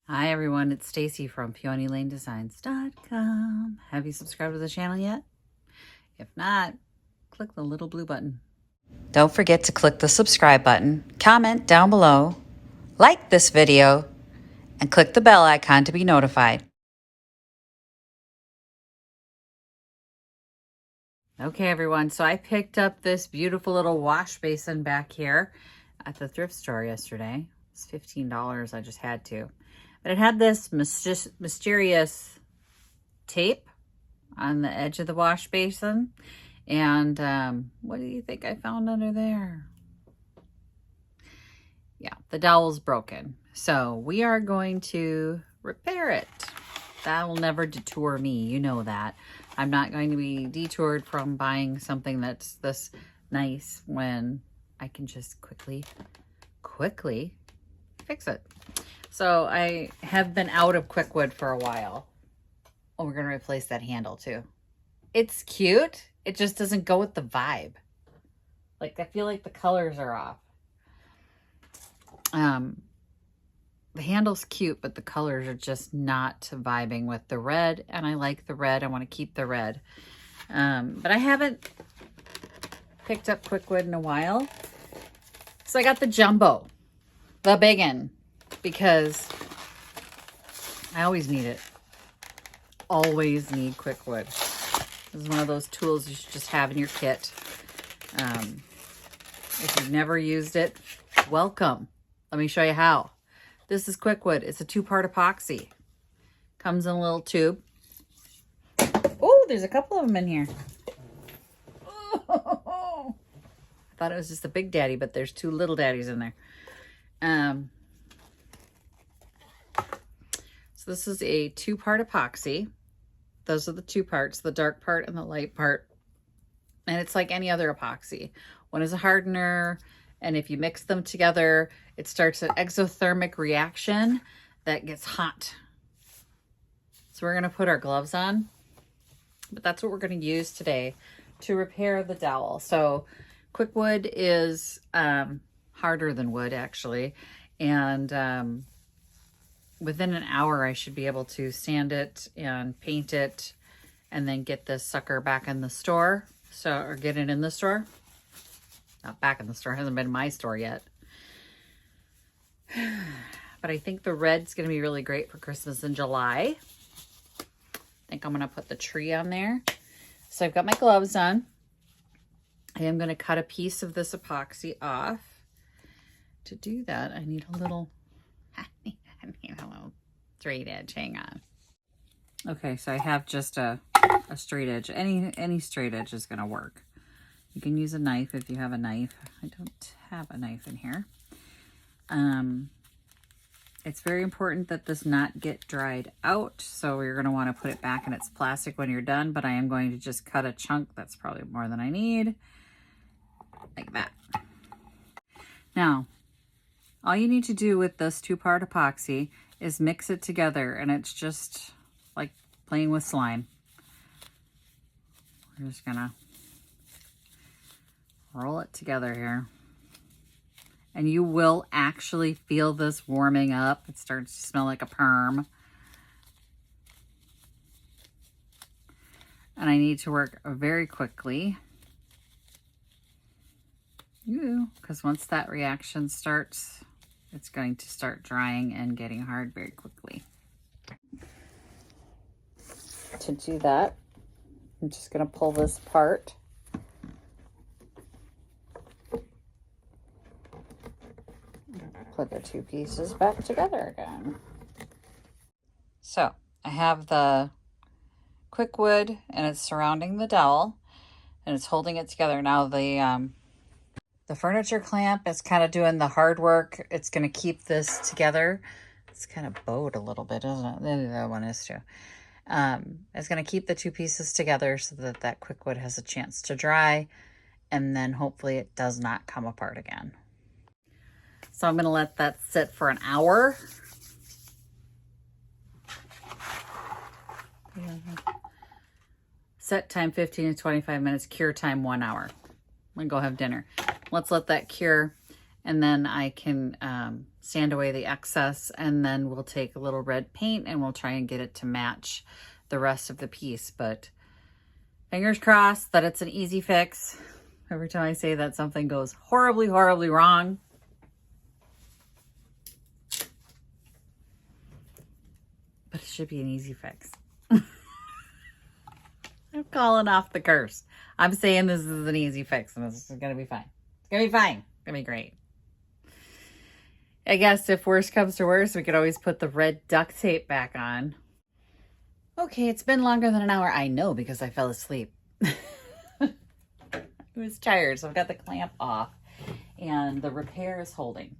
Hi everyone, it's Stacy from PeonyLaneDesigns.com. Have you subscribed to the channel yet? If not, click the little blue button. Don't forget to click the subscribe button, comment down below, like this video, and click the bell icon to be notified. Okay everyone, so I picked up this beautiful little wash basin back here at the thrift store yesterday. It's $15, I just had to. But it had this mysterious tape on the edge of the wash basin. And what do you think I found under there? Yeah, the dowel's broken. So we are going to repair it. That will never detour me, you know that. I'm not going to be detoured from buying something that's this nice when I can just quickly fix it. So I have been out of Kwik Wood for a while. Oh, we're going to replace that handle too. It's cute. It just doesn't go with the vibe. Like, I feel like the colors are off. The handle's cute, but the colors are just not vibing with the red. And I like the red. I want to keep the red. But I haven't picked up Kwik Wood in a while. So I got the jumbo, the big one, because I always need it. Always need Kwik Wood. This is one of those tools you should just have in your kit. If you've never used it, welcome. Let me show you how. This is Kwik Wood. It's a 2-part epoxy. Comes in a little tube. Oh, there's a couple of them in here. Oh, I thought it was just a big daddy, but there's 2 little daddies in there. So this is a 2-part epoxy. Those are the 2 parts, the dark part and the light part. And it's like any other epoxy. One is a hardener, and if you mix them together, it starts an exothermic reaction that gets hot. So we're gonna put our gloves on, but that's what we're gonna use today to repair the dowel. So Kwik Wood is harder than wood actually. And within an hour, I should be able to sand it and paint it and then get this sucker back in the store. Or get it in the store. Not back in the store. It hasn't been in my store yet. But I think the red's going to be really great for Christmas in July. I think I'm going to put the tree on there. So I've got my gloves on. I am going to cut a piece of this epoxy off. To do that, I need a little straight edge. Hang on. Okay, so I have just a straight edge. Any straight edge is going to work. You can use a knife if you have a knife. I don't have a knife in here. It's very important that this not get dried out. So you're going to want to put it back in its plastic when you're done. But I am going to just cut a chunk. That's probably more than I need. Like that. Now, all you need to do with this 2-part epoxy is mix it together, and it's just like playing with slime. We're just gonna roll it together here. And you will actually feel this warming up. It starts to smell like a perm. And I need to work very quickly. Because once that reaction starts, it's going to start drying and getting hard very quickly. To do that, I'm just going to pull this apart. Put the 2 pieces back together again. So I have the Kwik Wood and it's surrounding the dowel and it's holding it together. Now the furniture clamp is kind of doing the hard work. It's going to keep this together. It's kind of bowed a little bit, isn't it? The other one is too. It's going to keep the 2 pieces together so that that Kwik Wood has a chance to dry, and then hopefully it does not come apart again. So I'm going to let that sit for an hour. Set time 15 to 25 minutes, cure time 1 hour. I'm going to go have dinner. Let's let that cure, and then I can sand away the excess, and then we'll take a little red paint and we'll try and get it to match the rest of the piece. But fingers crossed that it's an easy fix. Every time I say that, something goes horribly, horribly wrong. But it should be an easy fix. I'm calling off the curse. I'm saying this is an easy fix and this is going to be fine. It's going to be fine. It's going to be great. I guess if worse comes to worse, we could always put the red duct tape back on. Okay, it's been longer than an hour. I know because I fell asleep. I was tired, so I've got the clamp off and the repair is holding.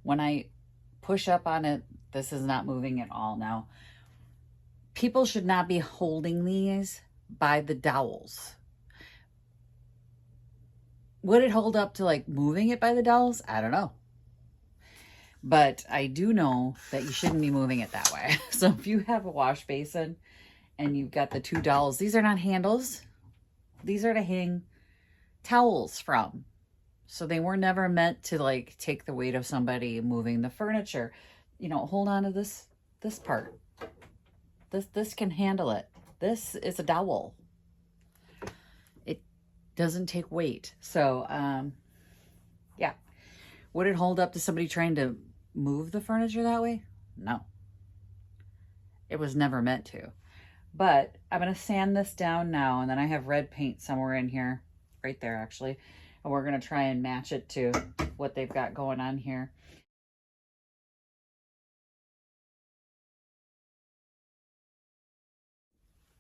When I push up on it, this is not moving at all. Now, people should not be holding these by the dowels. Would it hold up to like moving it by the dowels? I don't know. But I do know that you shouldn't be moving it that way. So if you have a wash basin and you've got the two dowels, these are not handles. These are to hang towels from. So they were never meant to like take the weight of somebody moving the furniture. You know, hold on to this part. This can handle it. This is a dowel. It doesn't take weight. So, yeah. Would it hold up to somebody trying to move the furniture that way? No. It was never meant to. But I'm going to sand this down now, and then I have red paint somewhere in here. Right there, actually. And we're going to try and match it to what they've got going on here.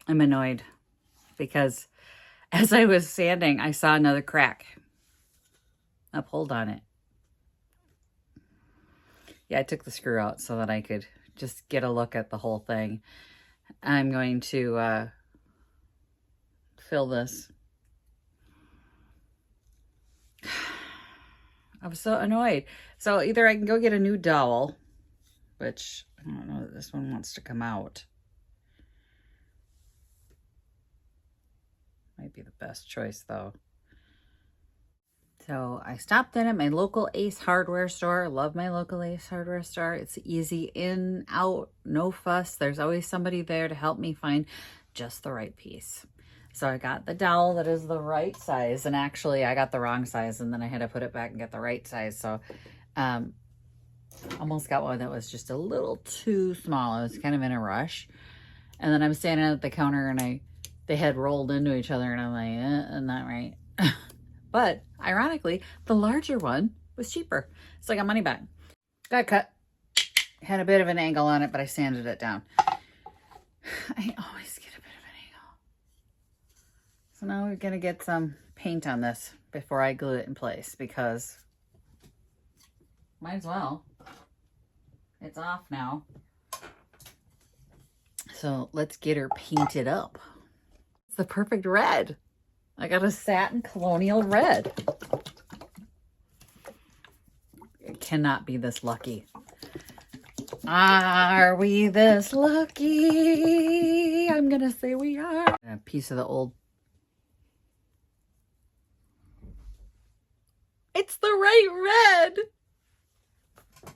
I'm annoyed because as I was sanding, I saw another crack. I pulled on it. Yeah, I took the screw out so that I could just get a look at the whole thing. I'm going to fill this. I was so annoyed. So either I can go get a new dowel, which I don't know that this one wants to come out. Might be the best choice though. So I stopped in at my local Ace hardware store. Love my local Ace hardware store. It's easy in, out, no fuss. There's always somebody there to help me find just the right piece. So I got the dowel that is the right size, and actually I got the wrong size and then I had to put it back and get the right size. So almost got one that was just a little too small. I was kind of in a rush. And then I'm standing at the counter and they had rolled into each other and I'm like, not right. But ironically, the larger one was cheaper. So I got money back. Got cut. Had a bit of an angle on it, but I sanded it down. I always get a bit of an angle. So now we're going to get some paint on this before I glue it in place because might as well. It's off now. So let's get her painted up. It's the perfect red. I got a satin colonial red. It cannot be this lucky. Are we this lucky? I'm going to say we are. A piece of the old. It's the right red.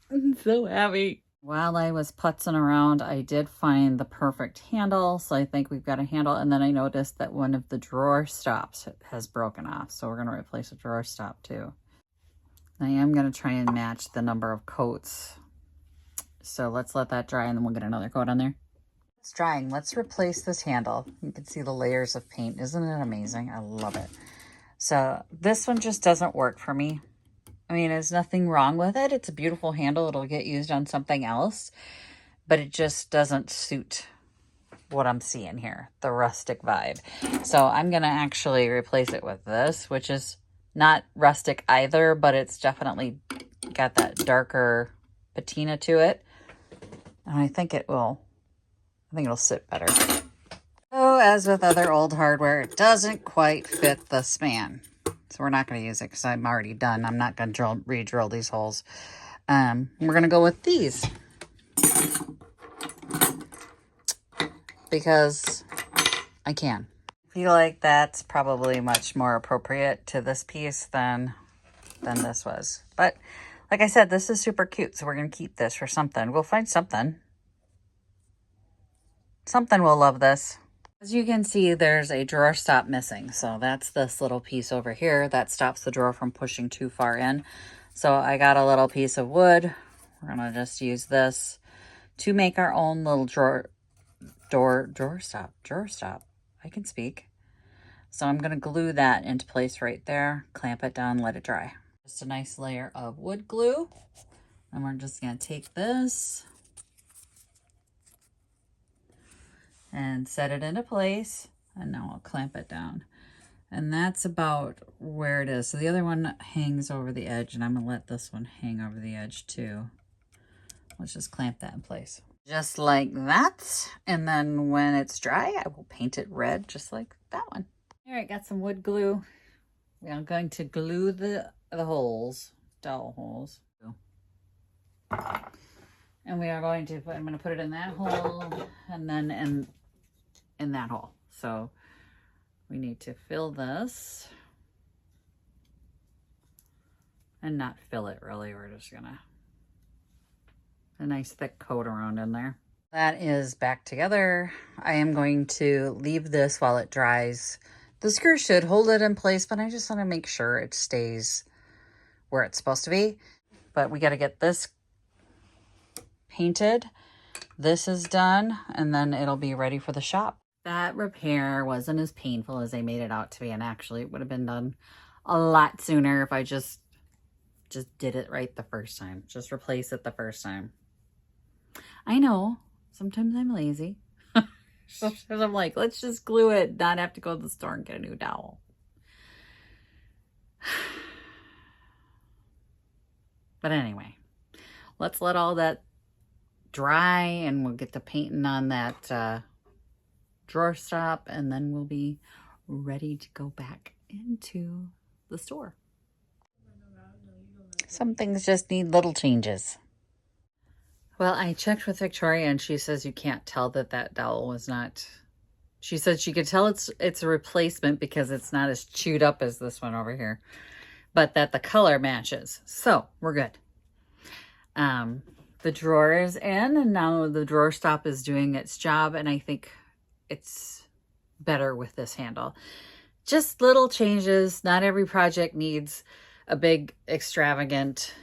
I'm so happy. While I was putzing around, I did find the perfect handle. So I think we've got a handle. And then I noticed that one of the drawer stops has broken off. So we're going to replace a drawer stop too. I am going to try and match the number of coats. So let's let that dry and then we'll get another coat on there. It's drying. Let's replace this handle. You can see the layers of paint. Isn't it amazing? I love it. So this one just doesn't work for me. I mean, there's nothing wrong with it. It's a beautiful handle. It'll get used on something else, but it just doesn't suit what I'm seeing here, the rustic vibe. So I'm going to actually replace it with this, which is not rustic either, but it's definitely got that darker patina to it. And I think it'll sit better. So as with other old hardware, it doesn't quite fit the span. So we're not going to use it because I'm already done. I'm not going to re-drill these holes. We're going to go with these. Because I can. I feel like that's probably much more appropriate to this piece than than this was. But like I said, this is super cute, so we're going to keep this for something. We'll find something. Something will love this. As you can see, there's a drawer stop missing. So that's this little piece over here that stops the drawer from pushing too far in. So I got a little piece of wood. We're going to just use this to make our own little drawer stop. I can speak. So I'm going to glue that into place right there, clamp it down, let it dry. Just a nice layer of wood glue. And we're just going to take this and set it into place. And now I'll clamp it down. And that's about where it is. So the other one hangs over the edge, and I'm going to let this one hang over the edge too. Let's just clamp that in place. Just like that. And then when it's dry, I will paint it red just like that one. All right, got some wood glue. We are going to glue the holes, dowel holes. And we are going to I'm going to put it in that hole and then in that hole. So we need to fill this and not fill it really. We're just gonna a nice thick coat around in there. That is back together. I am going to leave this while it dries. The screw should hold it in place, but I just want to make sure it stays where it's supposed to be. But we got to get this painted. This is done, and then it'll be ready for the shop. That repair wasn't as painful as I made it out to be, and actually it would have been done a lot sooner if I just did it right the first time. Just replace it the first time. I know, sometimes I'm lazy. Sometimes I'm like, let's just glue it, not have to go to the store and get a new dowel. But anyway, let's let all that dry and we'll get to painting on that drawer stop, and then we'll be ready to go back into the store. Some things just need little changes. Well, I checked with Victoria and she says you can't tell that dowel was not, she said she could tell it's a replacement because it's not as chewed up as this one over here, but that the color matches. So we're good. The drawer is in, and now the drawer stop is doing its job, and I think it's better with this handle. Just little changes. Not every project needs a big extravagant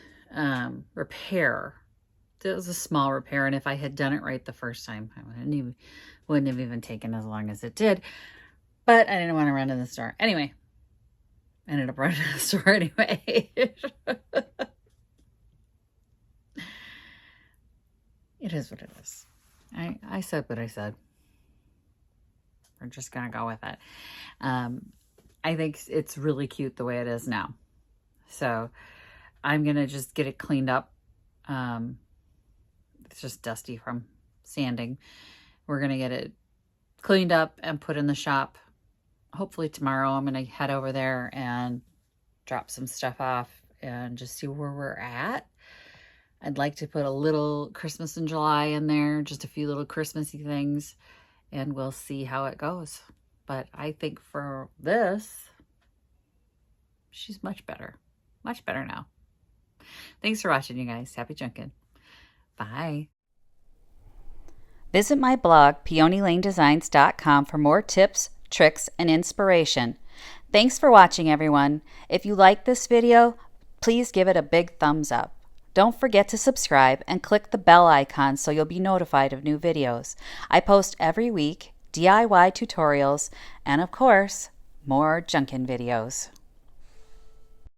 repair. It was a small repair, and if I had done it right the first time, I wouldn't have even taken as long as it did. But I didn't want to run to the store. Anyway, I ended up running to the store anyway. It is what it is. I said what I said. We're just going to go with it. I think it's really cute the way it is now. So I'm going to just get it cleaned up. It's just dusty from sanding. We're going to get it cleaned up and put in the shop. Hopefully tomorrow I'm going to head over there and drop some stuff off and just see where we're at. I'd like to put a little Christmas in July in there, just a few little Christmassy things, and we'll see how it goes. But I think for this, she's much better. Much better now. Thanks for watching, you guys. Happy junkin'. Bye. Visit my blog, peonylanedesigns.com, for more tips, tricks, and inspiration. Thanks for watching, everyone. If you like this video, please give it a big thumbs up. Don't forget to subscribe and click the bell icon so you'll be notified of new videos. I post every week, DIY tutorials, and of course, more junkin' videos.